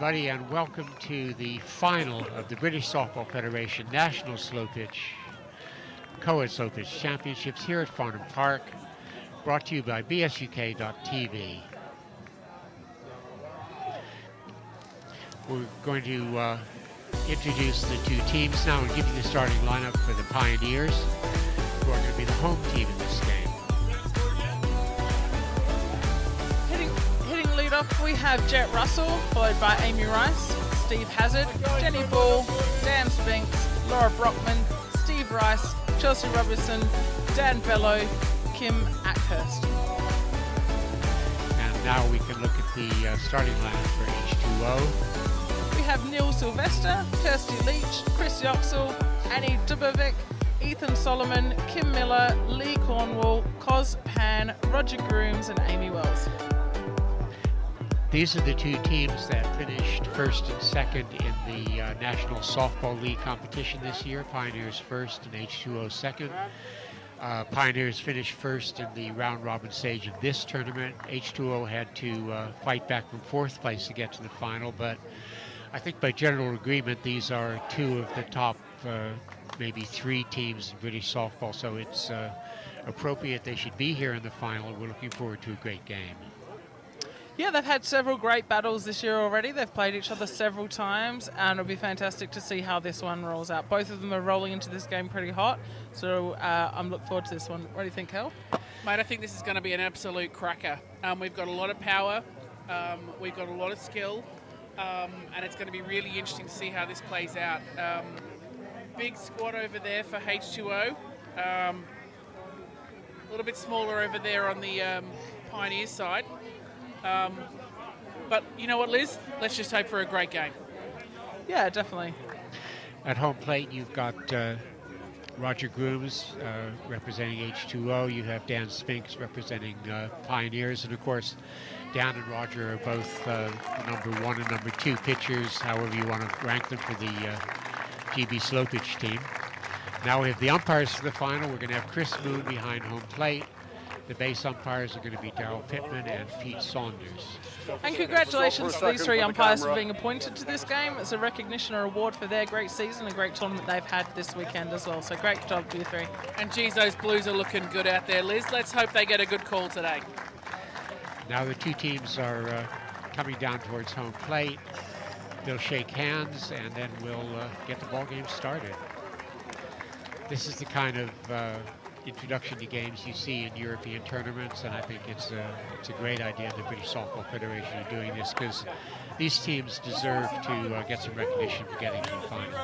everybody, and welcome to the final of the British Softball Federation National Slow Pitch, Co-ed Slow Pitch Championships here at Farnham Park, brought to you by bsuk.tv. We're going to introduce the two teams now and give you the starting lineup for the Pioneers, who are going to be the home team in this game. Hitting lead off, we have Jet Russell, followed by Amy Rice, Steve Hazard, Jenny Ball, Dan Spinks, Laura Brockman, Steve Rice, Chelsea Robertson, Dan Bello, Kim Ackhurst. And now we can look at the starting lineup for H2O. We have Neil Sylvester, Kirsty Leach, Chris Yoxall, Annie Dubovic, Ethan Solomon, Kim Miller, Lee Cornwall, Cos Pan, Roger Grooms, and Amy Wells. These are the two teams that finished first and second in the National Softball League competition this year. Pioneers first and H2O second. Pioneers finished first in the round-robin stage of this tournament. H2O had to fight back from fourth place to get to the final, but I think by general agreement, these are two of the top maybe three teams in British softball, so it's appropriate they should be here in the final. We're looking forward to a great game. Yeah, they've had several great battles this year already. They've played each other several times, and it'll be fantastic to see how this one rolls out. Both of them are rolling into this game pretty hot, so I'm looking forward to this one. What do you think, Hal? Mate, I think this is going to be an absolute cracker. We've got a lot of power, we've got a lot of skill, and it's going to be really interesting to see how this plays out. Big squad over there for H2O. A little bit smaller over there on the Pioneers side. But you know what, Liz? Let's just hope for a great game. Yeah, definitely. At home plate, you've got Roger Grooms representing H2O. You have Dan Spinks representing Pioneers. And, of course, Dan and Roger are both number one and number two pitchers, however you want to rank them for the GB Slow Pitch team. Now we have the umpires for the final. We're going to have Chris Moon behind home plate. The base umpires are going to be Darryl Pittman and Pete Saunders. And congratulations to these three umpires for being appointed to this game. It's a recognition or award for their great season, a great tournament they've had this weekend as well. So great job to you three. And geez, those Blues are looking good out there, Liz. Let's hope they get a good call today. Now the two teams are coming down towards home plate. They'll shake hands, and then we'll get the ball game started. This is the kind of introduction to games you see in European tournaments, and I think it's a great idea the British Softball Federation are doing this, because these teams deserve to get some recognition for getting to the final.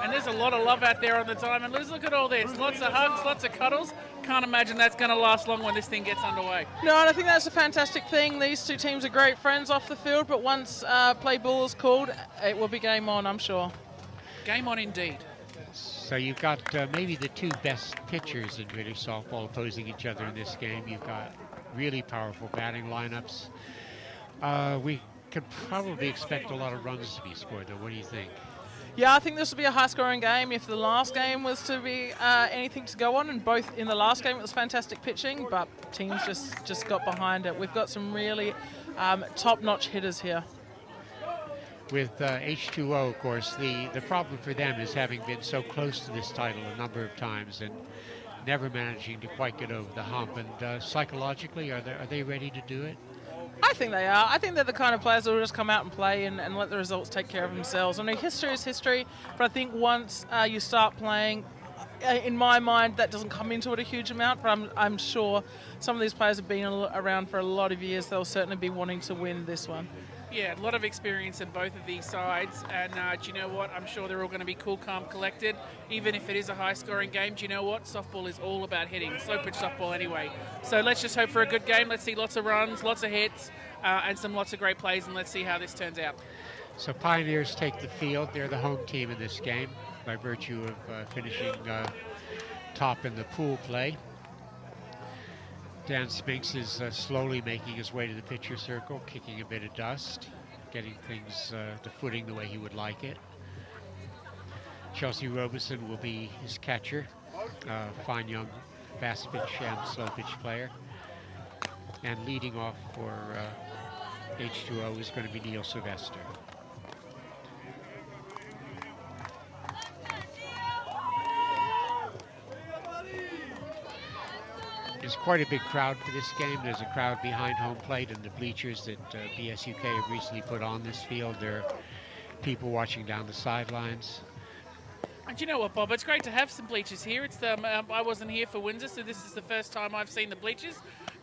And there's a lot of love out there on the diamond. Liz, look at all this. Lots of hugs, lots of cuddles. Can't imagine that's going to last long when this thing gets underway. No, and I think that's a fantastic thing. These two teams are great friends off the field, but once play ball is called, it will be game on, I'm sure. Game on indeed. So you've got maybe the two best pitchers in British softball opposing each other in this game. You've got really powerful batting lineups. We could probably expect a lot of runs to be scored, though. What do you think? Yeah, I think this will be a high-scoring game. If the last game was to be anything to go on, and both in the last game it was fantastic pitching, but teams just got behind it. We've got some really top-notch hitters here. With H2O, of course, the problem for them is having been so close to this title a number of times and never managing to quite get over the hump. And psychologically, are they ready to do it? I think they are. I think they're the kind of players that will just come out and play and let the results take care of themselves. I mean, history is history, but I think once you start playing, in my mind, that doesn't come into it a huge amount, but I'm sure some of these players have been around for a lot of years. They'll certainly be wanting to win this one. Yeah, a lot of experience in both of these sides, and do you know what? I'm sure they're all going to be cool, calm, collected. Even if it is a high-scoring game, do you know what? Softball is all about hitting, slow-pitch softball anyway. So let's just hope for a good game. Let's see lots of runs, lots of hits, and lots of great plays, and let's see how this turns out. So Pioneers take the field. They're the home team in this game by virtue of finishing top in the pool play. Dan Spinks is slowly making his way to the pitcher circle, kicking a bit of dust, getting things to footing the way he would like it. Chelsea Robeson will be his catcher, fine young fast pitch and slow pitch player. And leading off for H2O is going to be Neil Sylvester. There's quite a big crowd for this game. There's a crowd behind home plate and the bleachers that BSUK have recently put on this field. There are people watching down the sidelines. And you know what, Bob? It's great to have some bleachers here. It's I wasn't here for Windsor, so this is the first time I've seen the bleachers.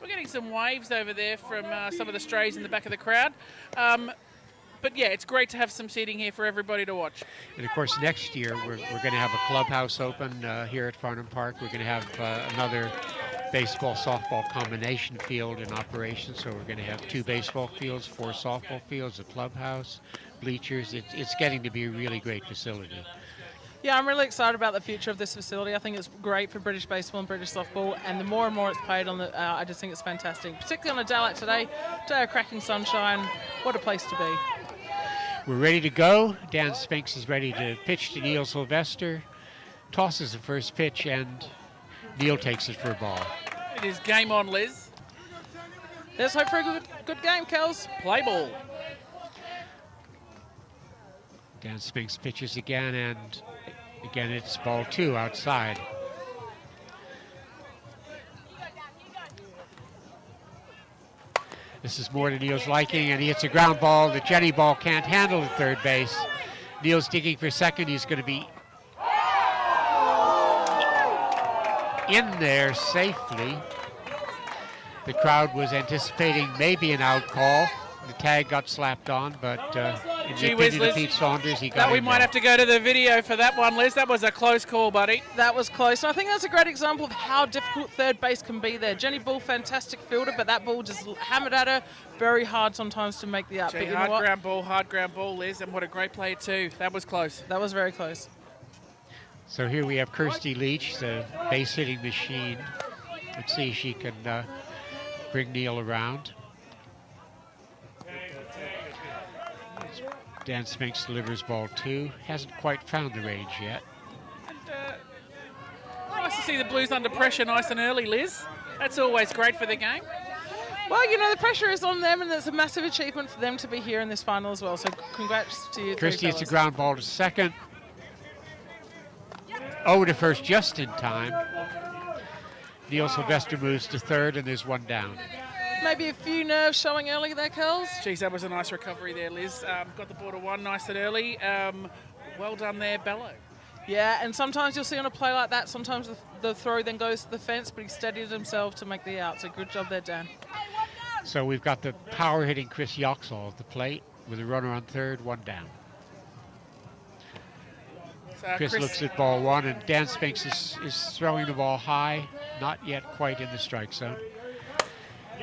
We're getting some waves over there from some of the strays in the back of the crowd. But yeah, it's great to have some seating here for everybody to watch. And of course, next year we're going to have a clubhouse open here at Farnham Park. We're going to have another baseball softball combination field in operation. So we're going to have 2 baseball fields, 4 softball fields, a clubhouse, bleachers. It's getting to be a really great facility. Yeah, I'm really excited about the future of this facility. I think it's great for British baseball and British softball, and the more and more it's played on, I just think it's fantastic. Particularly on a day like today, day of cracking sunshine. What a place to be. We're ready to go. Dan Spinks is ready to pitch to Neil Sylvester. Tosses the first pitch, and Neil takes it for a ball. It is game on, Liz. Let's hope for a good game, Kels. Play ball. Dan Spinks pitches again, and again it's ball 2 outside. This is more to Neil's liking, and he hits a ground ball. The Jenny ball can't handle at third base. Neil's digging for second. He's going to be in there safely. The crowd was anticipating maybe an out call. The tag got slapped on, but in the opinion of Pete Saunders, he got that we in might there. have to go to the video for that one, Liz. That was a close call, buddy. That was close. And I think that's a great example of how difficult third base can be there. Jenny Bull, fantastic fielder, but that ball just hammered at her. Very hard sometimes to make the out. Gee, But you know hard what? ground ball, Liz, and what a great play too. That was close. That was very close. So here we have Kirsty Leach, the base hitting machine. Let's see if she can bring Neil around. Dan Spinks delivers ball 2. Hasn't quite found the range yet. And, nice to see the Blues under pressure nice and early, Liz. That's always great for the game. Well, you know, the pressure is on them, and it's a massive achievement for them to be here in this final as well. So congrats to you. Kirsty hits a ground ball to second. Over to first just in time. Neil Sylvester moves to third, and there's 1 down. Maybe a few nerves showing early there, Kels. Geez, that was a nice recovery there, Liz. Got the ball to 1 nice and early. Well done there, Bello. Yeah, and sometimes you'll see on a play like that, sometimes the throw then goes to the fence, but he steadied himself to make the out. So good job there, Dan. So we've got the power hitting Chris Yoxall at the plate with a runner on third, 1 down. So, Chris looks at ball 1, and Dan Spinks is throwing the ball high, not yet quite in the strike zone.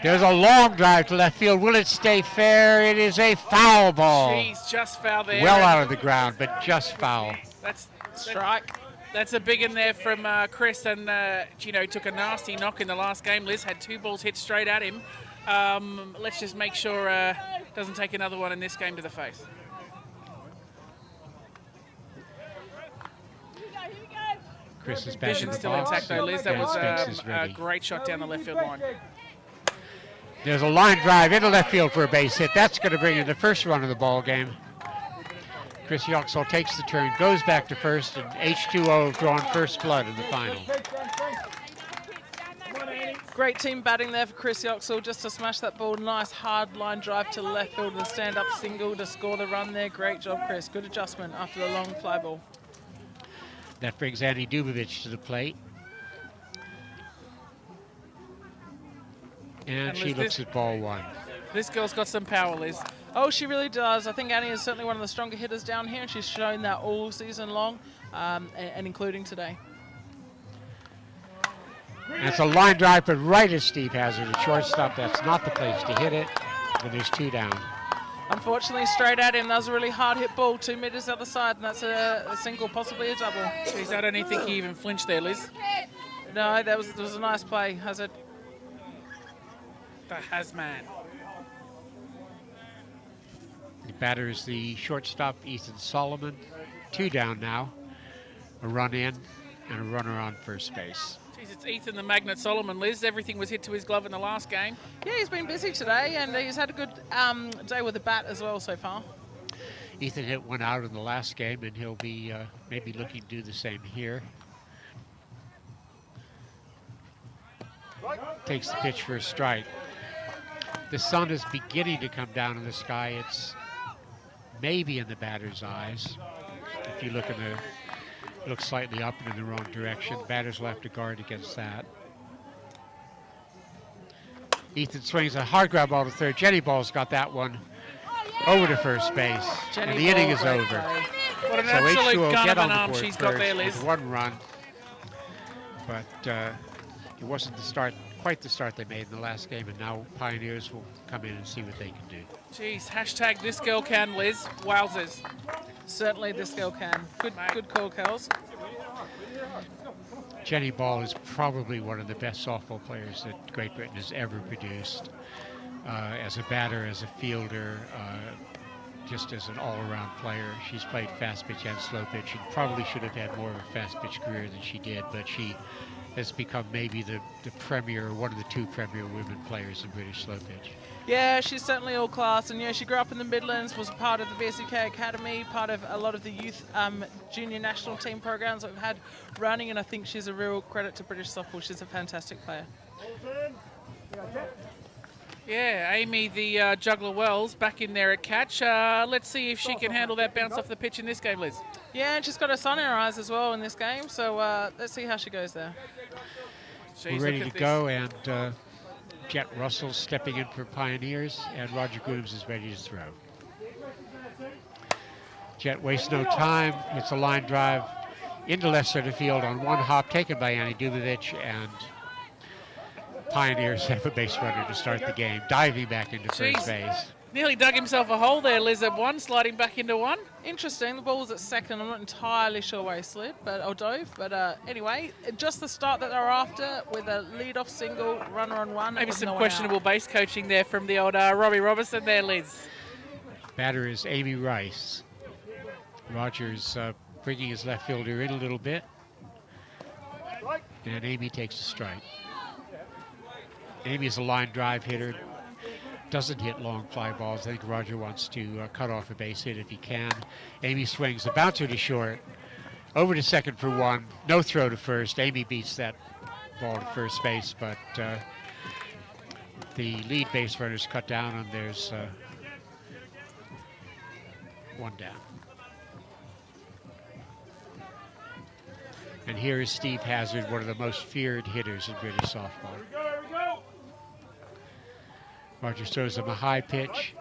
There's a long drive to left field. Will it stay fair? It is a foul ball. Jeez, just foul there. Well out of the ground, but just foul. That's Strike. That's a big in there from Chris, and took a nasty knock in the last game. Liz had 2 balls hit straight at him. Let's just make sure doesn't take another one in this game to the face. Chris is back in Vision the still box. intact though, Liz. That Dan was Spinks is a ready. great shot down the left field line. There's a line drive into left field for a base hit. That's going to bring in the first run of the ball game. Chris Yoxall takes the turn, goes back to first, and H2O drawing first blood in the final. Great team batting there for Chris Yoxall just to smash that ball. Nice hard line drive to left field with a stand-up single to score the run there. Great job, Chris. Good adjustment after the long fly ball. That brings Annie Dubovich to the plate. And she looks at ball 1. This girl's got some power, Liz. Oh, she really does. I think Annie is certainly one of the stronger hitters down here, and she's shown that all season long, and including today. And it's a line drive, but right as Steve Hazard at shortstop. That's not the place to hit it, but there's 2 down. Unfortunately, straight at him. That was a really hard hit ball, 2 meters the other side, and that's a single, possibly a double. Jeez, I don't even think he even flinched there, Liz. No, that was a nice play, Hazard. The Hazman. The batter is the shortstop, Ethan Solomon. 2 down now. A run in and a runner on first base. Jeez, it's Ethan the Magnet Solomon, Liz. Everything was hit to his glove in the last game. Yeah, he's been busy today, and he's had a good day with the bat as well so far. Ethan hit 1 out in the last game, and he'll be maybe looking to do the same here. takes the pitch for a strike. The sun is beginning to come down in the sky. It's maybe in the batter's eyes. If you look in the, look slightly up and in the wrong direction. Batters will have to guard against that. Ethan swings a hard grab ball to third. Jenny Ball's got that one over to first base. And the inning is over. What an So absolute H2O gun get of on an the arm board she's got there, first Liz. with 1 run. But it wasn't the start, quite the start they made in the last game, and now Pioneers will come in and see what they can do. Jeez, hashtag this girl can, Liz. Wowzers. Certainly this girl can. Good call, Kels. Jenny Ball is probably one of the best softball players that Great Britain has ever produced. As a batter, as a fielder, just as an all-around player. She's played fast pitch and slow pitch, and probably should have had more of a fast pitch career than she did, but she has become maybe the premier, one of the 2 premier women players in British slow pitch. Yeah, she's certainly all class, and yeah, she grew up in the Midlands, was part of the VSUK Academy, part of a lot of the youth junior national team programs that we've had running, and I think she's a real credit to British softball. She's a fantastic player. Yeah, Amy, the juggler Wells, back in there at catch. Let's see if she can handle that bounce off the pitch in this game, Liz. Yeah, and she's got her sun in her eyes as well in this game, so let's see how she goes there. We're ready to go, and Jet Russell stepping in for Pioneers, and Roger Grooms is ready to throw. Jet wastes no time. It's a line drive into left center field on 1 hop, taken by Annie Dubovich, and Pioneers have a base runner to start the game, diving back into first base. Nearly dug himself a hole there, Liz, at 1, sliding back into 1. Interesting, the ball was at second. I'm not entirely sure where he slid, or dove. But anyway, just the start that they're after with a lead-off single, runner on 1. Maybe some questionable base coaching there from the old Robbie Robertson there, Liz. Batter is Amy Rice. Rogers bringing his left fielder in a little bit. And Amy takes a strike. Amy's a line drive hitter. Doesn't hit long fly balls. I think Roger wants to cut off a base hit if he can. Amy swings a bouncer to short. Over to second for 1. No throw to first. Amy beats that ball to first base, but the lead base runner's cut down, and there's 1 down. And here is Steve Hazard, one of the most feared hitters in British softball. Rogers throws him a high pitch,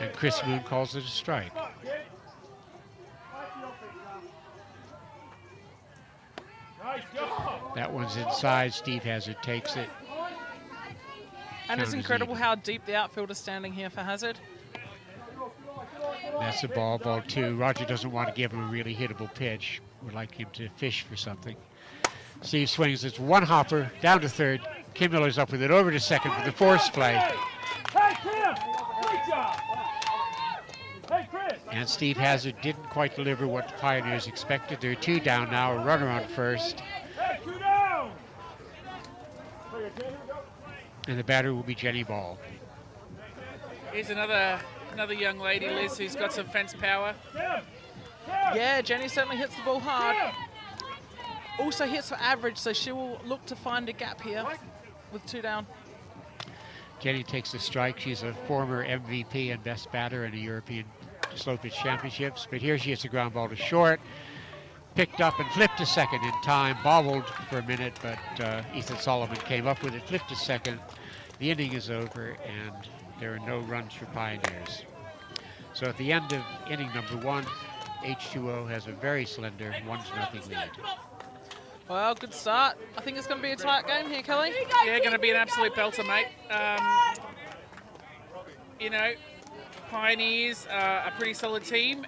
and Chris Moon calls it a strike. That one's inside. Steve Hazard takes it. And it's incredible how deep the outfield is standing here for Hazard. That's a ball 2. Roger doesn't want to give him a really hittable pitch. Would like him to fish for something. Steve swings. It's 1 hopper down to third. Kim Miller's up with it over to second for the force play. And Steve Hazard didn't quite deliver what the Pioneers expected. There are 2 down now, a runner on first. And the batter will be Jenny Ball. Here's another young lady, Liz, who's got some fence power. Yeah, Jenny certainly hits the ball hard. Also hits for average, so she will look to find a gap here with 2 down. Jenny takes the strike. She's a former MVP and best batter in the European Slow Pitch Championships. But here she hits a ground ball to short. Picked up and flipped to second in time. Bobbled for a minute, but Ethan Solomon came up with it, flipped to second. The inning is over, and there are no runs for Pioneers. So at the end of inning number 1, H2O has a very slender 1-0 lead. Well, good start. I think it's going to be a tight game here, Kelly. Yeah, going to be an absolute belter, mate. You know, Pioneers are a pretty solid team.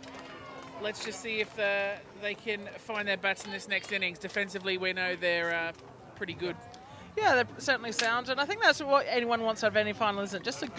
Let's just see if they can find their bats in this next innings. Defensively, we know they're pretty good. Yeah, they're certainly sound, and I think that's what anyone wants out of any final, isn't it? Just a good